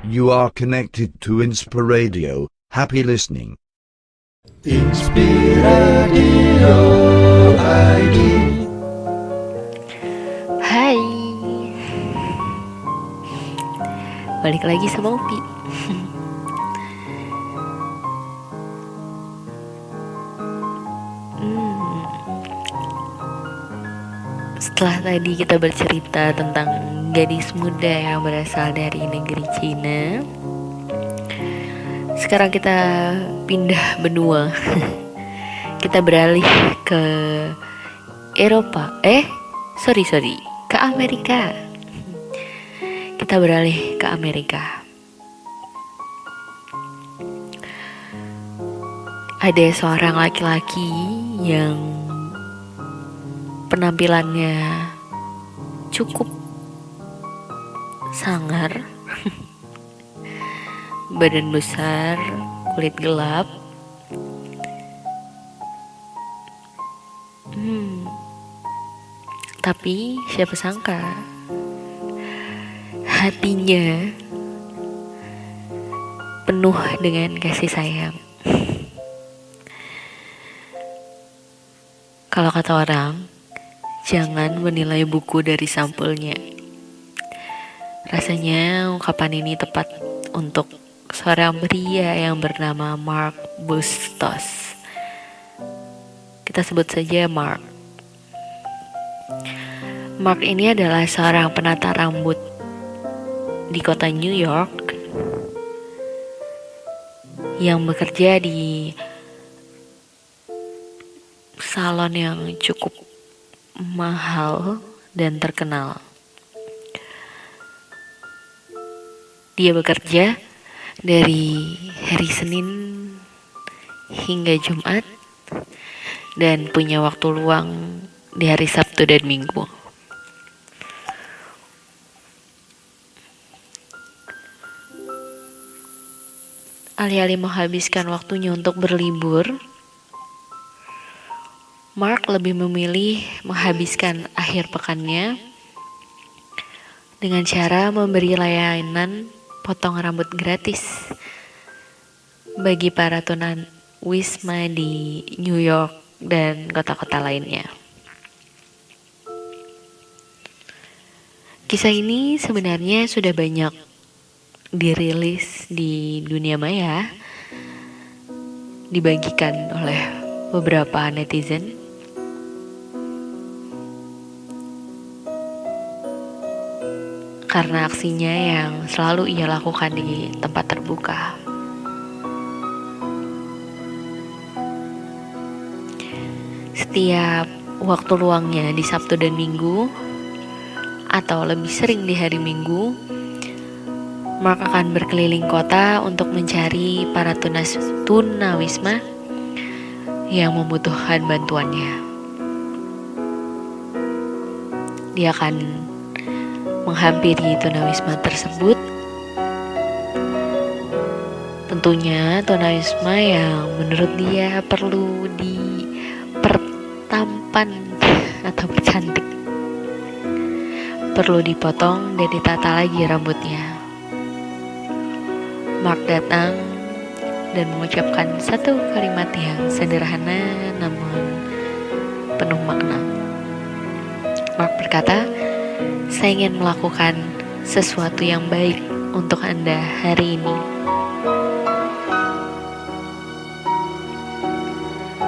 You are connected to Inspiradio. Happy listening. Inspiradio ID. Hai, balik lagi sama Upi. Setelah tadi kita bercerita tentang gadis muda yang berasal dari negeri Cina, sekarang kita pindah benua. Kita beralih ke Eropa. Ke Amerika. Kita beralih ke Amerika. Ada seorang laki-laki yang penampilannya cukup sangar, badan besar, kulit gelap. Tapi siapa sangka hatinya penuh dengan kasih sayang. Kalau kata orang, jangan menilai buku dari sampulnya. Rasanya ungkapan ini tepat untuk seorang pria yang bernama Mark Bustos. Kita sebut saja Mark. Mark ini adalah seorang penata rambut di kota New York yang bekerja di salon yang cukup mahal dan terkenal. Dia bekerja dari hari Senin hingga Jumat dan punya waktu luang di hari Sabtu dan Minggu. Alih-alih menghabiskan waktunya untuk berlibur, Mark lebih memilih menghabiskan akhir pekannya dengan cara memberi layanan potong rambut gratis bagi para tunawisma di New York dan kota-kota lainnya. Kisah ini sebenarnya sudah banyak dirilis di dunia maya, dibagikan oleh beberapa netizen. Karena aksinya yang selalu ia lakukan di tempat terbuka. Setiap waktu luangnya di Sabtu dan Minggu, atau lebih sering di hari Minggu, Mark akan berkeliling kota untuk mencari para tunawisma yang membutuhkan bantuannya. Dia akan menghampiri tunawisma tersebut. Tentunya tunawisma yang menurut dia perlu dipertampan atau bercantik, perlu dipotong dan ditata lagi rambutnya. Mark datang dan mengucapkan satu kalimat yang sederhana namun penuh makna. Mark berkata, "Saya ingin melakukan sesuatu yang baik untuk Anda hari ini."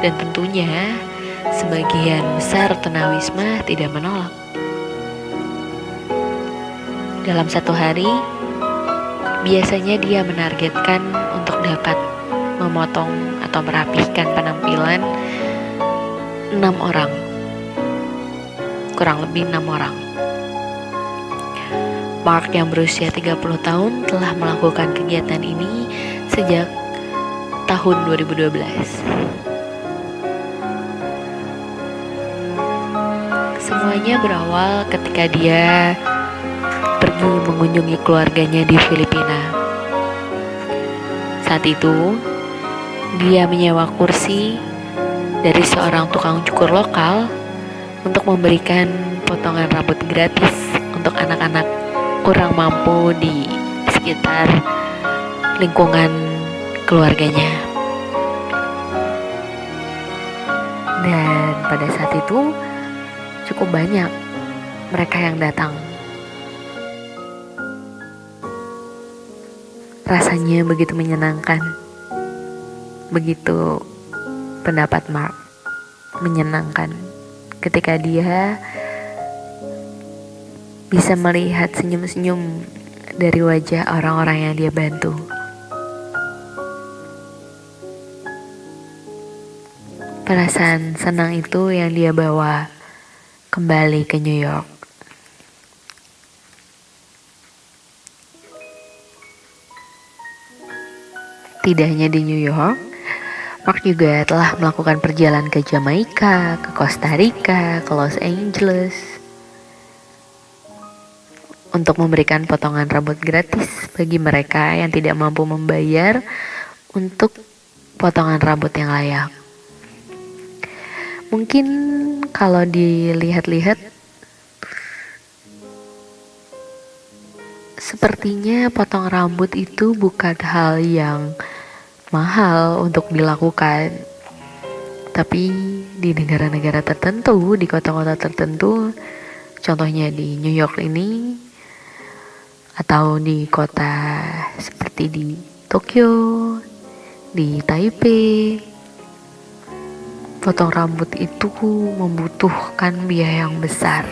Dan tentunya sebagian besar tunawisma tidak menolak. Dalam satu hari, biasanya dia menargetkan untuk dapat memotong atau merapihkan penampilan 6 orang. Kurang lebih 6 orang. Mark yang berusia 30 tahun telah melakukan kegiatan ini sejak tahun 2012. Semuanya berawal ketika dia pergi mengunjungi keluarganya di Filipina. Saat itu, dia menyewa kursi dari seorang tukang cukur lokal untuk memberikan potongan rambut gratis untuk anak-anak kurang mampu di sekitar lingkungan keluarganya. Dan pada saat itu cukup banyak mereka yang datang. Rasanya begitu menyenangkan. Begitu pendapat Mark, menyenangkan ketika dia bisa melihat senyum-senyum dari wajah orang-orang yang dia bantu. Perasaan senang itu yang dia bawa kembali ke New York. Tidak hanya di New York, Mark juga telah melakukan perjalanan ke Jamaika, ke Costa Rica, ke Los Angeles untuk memberikan potongan rambut gratis bagi mereka yang tidak mampu membayar untuk potongan rambut yang layak. Mungkin kalau dilihat-lihat sepertinya potong rambut itu bukan hal yang mahal untuk dilakukan. Tapi di negara-negara tertentu, di kota-kota tertentu, contohnya di New York ini, atau di kota seperti di Tokyo, di Taipei, potong rambut itu membutuhkan biaya yang besar.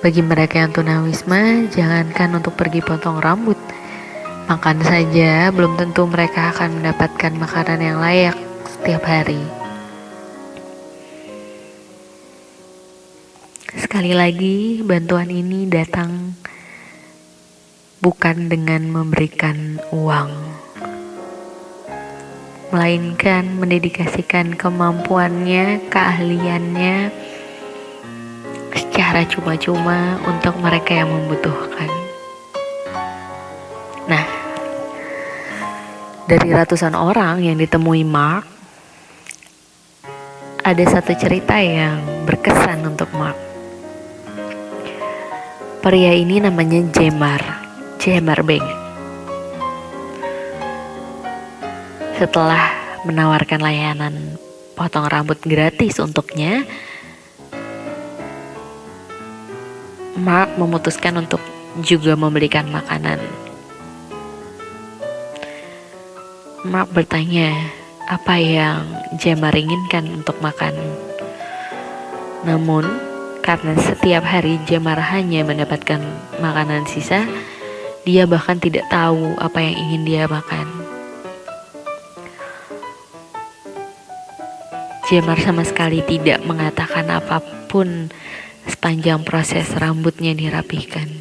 Bagi mereka yang tunawisma, jangankan untuk pergi potong rambut, makan saja belum tentu mereka akan mendapatkan makanan yang layak setiap hari. Sekali lagi, bantuan ini datang bukan dengan memberikan uang, melainkan mendedikasikan kemampuannya, keahliannya secara cuma-cuma untuk mereka yang membutuhkan. Nah, dari ratusan orang yang ditemui Mark, ada satu cerita yang berkesan untuk Mark. Pria ini namanya Jamar Beng. Setelah menawarkan layanan potong rambut gratis untuknya, Mark memutuskan untuk juga membelikan makanan. Mark bertanya apa yang Jamar inginkan untuk makan. Namun, karena setiap hari Jamar hanya mendapatkan makanan sisa, dia bahkan tidak tahu apa yang ingin dia makan. Jamar sama sekali tidak mengatakan apapun sepanjang proses rambutnya dirapihkan.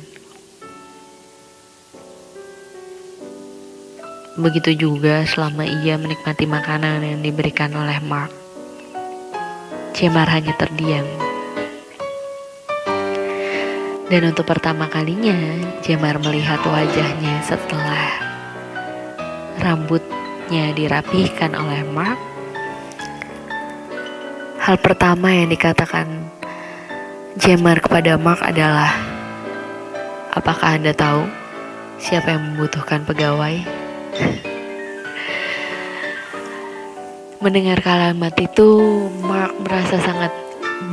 Begitu juga selama ia menikmati makanan yang diberikan oleh Mark. Jamar hanya terdiam. Dan untuk pertama kalinya, Jamar melihat wajahnya setelah rambutnya dirapihkan oleh Mark. Hal pertama yang dikatakan Jamar kepada Mark adalah, "Apakah Anda tahu siapa yang membutuhkan pegawai?" Mendengar kalimat itu, Mark merasa sangat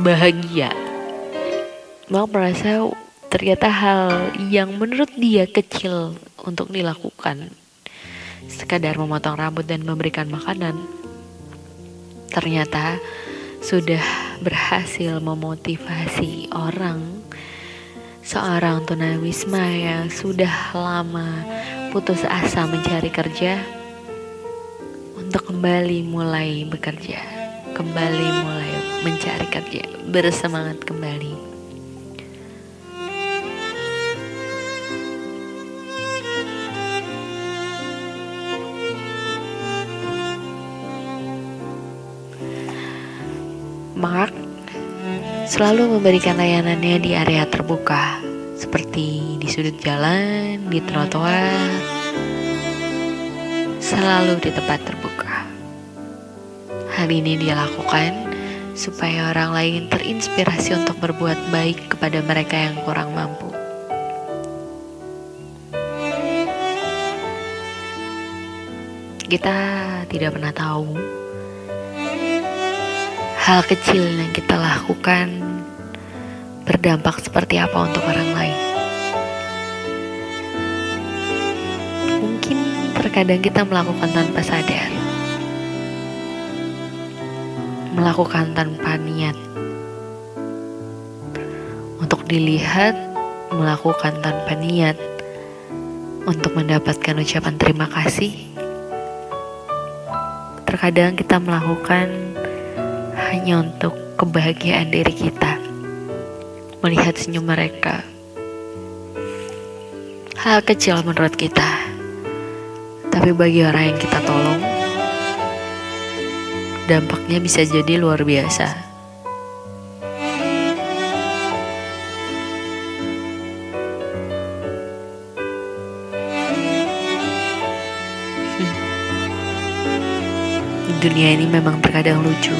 bahagia. Mark merasa ternyata hal yang menurut dia kecil untuk dilakukan, sekadar memotong rambut dan memberikan makanan, ternyata sudah berhasil memotivasi seorang tunawisma yang sudah lama putus asa mencari kerja untuk kembali mulai bekerja, kembali mulai mencari kerja, bersemangat kembali. Mark selalu memberikan layanannya di area terbuka, seperti di sudut jalan, di trotoar, selalu di tempat terbuka. Hal ini dia lakukan supaya orang lain terinspirasi untuk berbuat baik kepada mereka yang kurang mampu. Kita tidak pernah tahu hal kecil yang kita lakukan berdampak seperti apa untuk orang lain. Mungkin terkadang kita melakukan tanpa sadar, melakukan tanpa niat untuk dilihat, melakukan tanpa niat untuk mendapatkan ucapan terima kasih. Terkadang kita melakukan hanya untuk kebahagiaan diri kita, melihat senyum mereka. Hal kecil menurut kita, tapi bagi orang yang kita tolong, dampaknya bisa jadi luar biasa. Dunia ini memang terkadang lucu.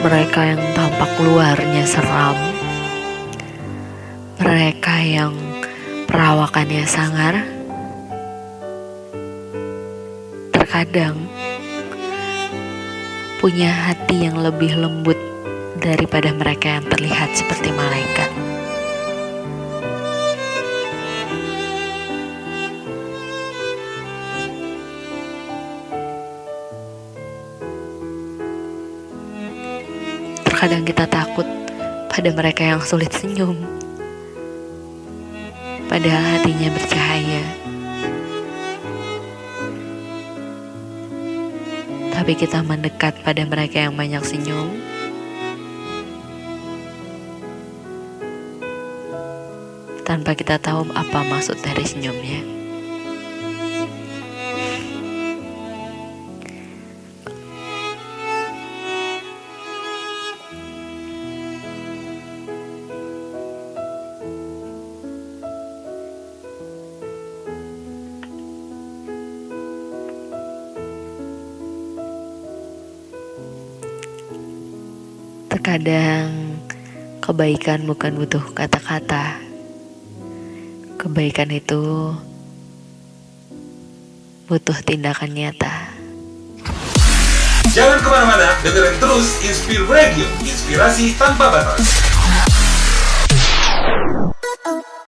Mereka yang tampak luarnya seram, mereka yang perawakannya sangar, terkadang punya hati yang lebih lembut daripada mereka yang terlihat seperti malaikat. Kadang kita takut pada mereka yang sulit senyum, padahal hatinya bercahaya. Tapi kita mendekat pada mereka yang banyak senyum, tanpa kita tahu apa maksud dari senyumnya. Terkadang kebaikan bukan butuh kata-kata. Kebaikan itu butuh tindakan nyata. Jangan kemana-mana, dengerin terus Inspire Radio, inspirasi tanpa batas.